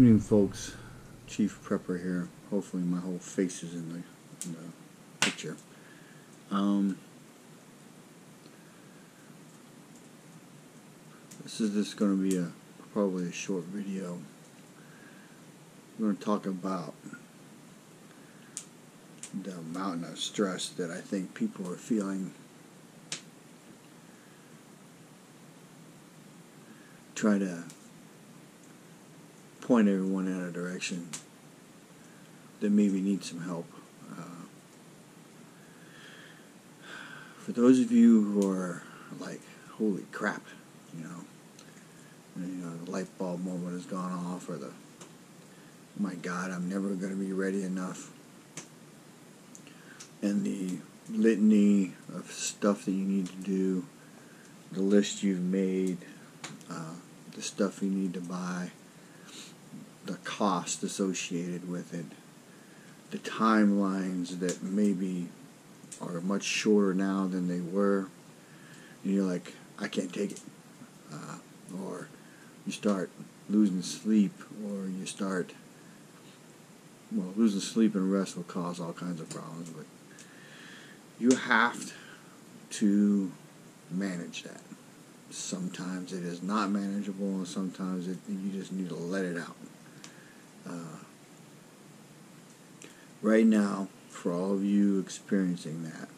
Evening, folks. Chief Prepper here. Hopefully, my whole face is in the picture. This is just going to be probably a short video. We're going to talk about the amount of stress that I think people are feeling. Try to point everyone in a direction that maybe needs some help. For those of you who are like, holy crap, the light bulb moment has gone off, or oh my God, I'm never going to be ready enough, and the litany of stuff that you need to do, the list you've made, the stuff you need to buy, the cost associated with it, the timelines that maybe are much shorter now than they were, and you're like, I can't take it. Or you start losing sleep, or you start, losing sleep and rest will cause all kinds of problems, but you have to manage that. Sometimes it is not manageable, and sometimes you just need to let it out. Right now, for all of you experiencing that,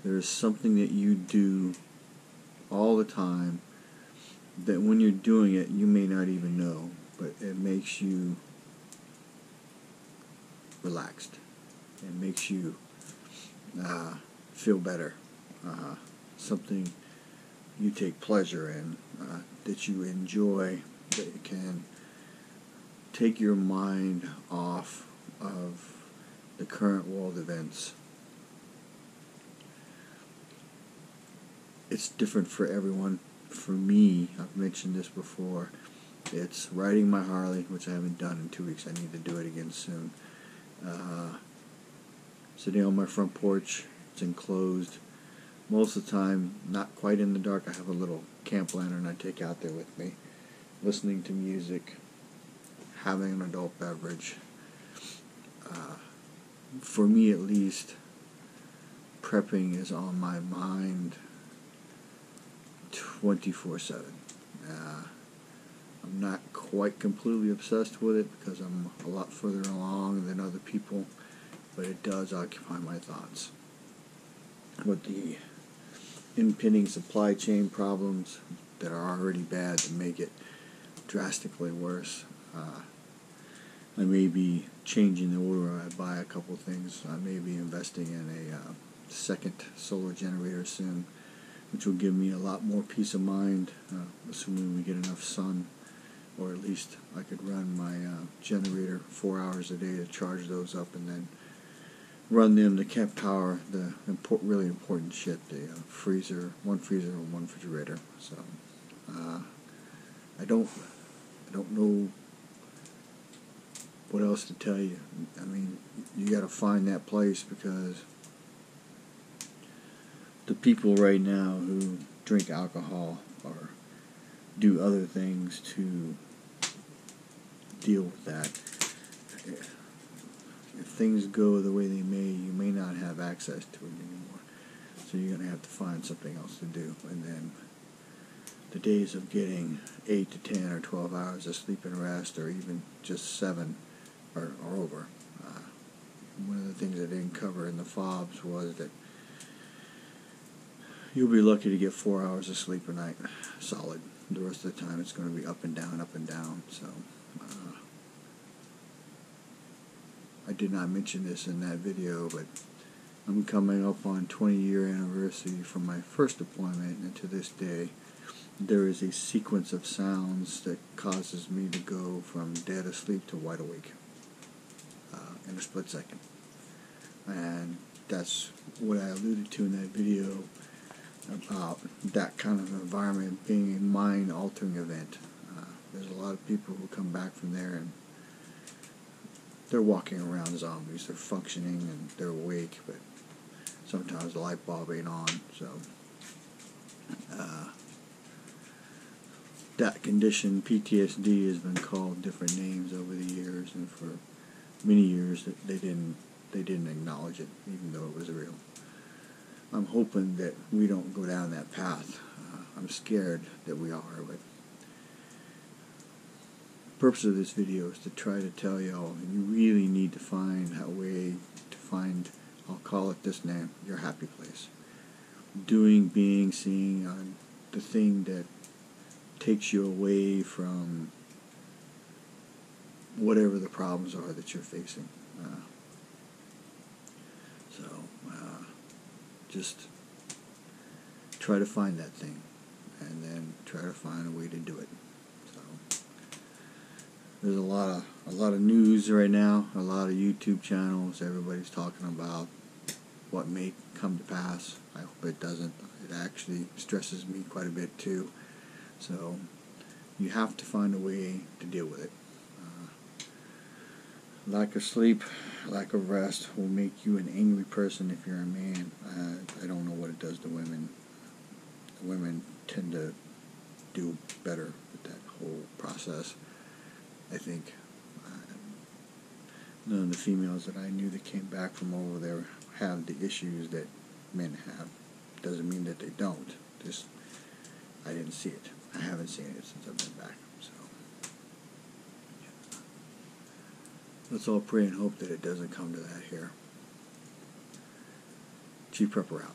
there is something that you do all the time that when you're doing it, you may not even know, but it makes you relaxed. It makes you feel better. Something you take pleasure in, that you enjoy, that can take your mind off of the current world events. It's different for everyone. For me, I've mentioned this before, it's riding my Harley, which I haven't done in 2 weeks. I need to do it again soon. Sitting on my front porch, it's enclosed. Most of the time, not quite in the dark. I have a little camp lantern I take out there with me, listening to music, having an adult beverage. For me, at least, prepping is on my mind 24/7. I'm not quite completely obsessed with it because I'm a lot further along than other people, but it does occupy my thoughts. With the impending supply chain problems that are already bad to make it drastically worse, I may be changing the order I buy a couple things. I may be investing in a second solar generator soon, which will give me a lot more peace of mind, assuming we get enough sun, or at least I could run my generator 4 hours a day to charge those up, and then run them to keep power the really important shit, the one freezer and one refrigerator. So I don't know what else to tell you. I mean, you got to find that place, because the people right now who drink alcohol or do other things to deal with that, if things go the way they may, you may not have access to it anymore. So you're going to have to find something else to do. And then the days of getting 8 to 10 or 12 hours of sleep and rest, or even just 7, are over. One of the things I didn't cover in the FOBs was that you'll be lucky to get 4 hours of sleep a night, solid. The rest of the time it's going to be up and down, up and down. So I did not mention this in that video, but I'm coming up on 20-year anniversary from my first deployment, and to this day there is a sequence of sounds that causes me to go from dead asleep to wide awake in a split second. And that's what I alluded to in that video about that kind of environment being a mind-altering event. There's a lot of people who come back from there and they're walking around zombies. They're functioning and they're awake, but sometimes the light bulb ain't on. So that condition, PTSD, has been called different names over the years, and for many years they didn't acknowledge it, even though it was real. I'm hoping that we don't go down that path. I'm scared that we are, but the purpose of this video is to try to tell y'all you really need to find a way to find, I'll call it this name, your happy place. Doing, being, seeing, the thing that takes you away from whatever the problems are that you're facing. Just try to find that thing, and then try to find a way to do it. So there's a lot of news right now, a lot of YouTube channels. Everybody's talking about what may come to pass. I hope it doesn't. It actually stresses me quite a bit too. So you have to find a way to deal with it. Lack of sleep, lack of rest will make you an angry person if you're a man. I don't know what it does to women. Women tend to do better with that whole process. I think none of the females that I knew that came back from over there have the issues that men have. Doesn't mean that they don't. Just I didn't see it. I haven't seen it since I've been back. So let's all pray and hope that it doesn't come to that here. Chief Prepper out.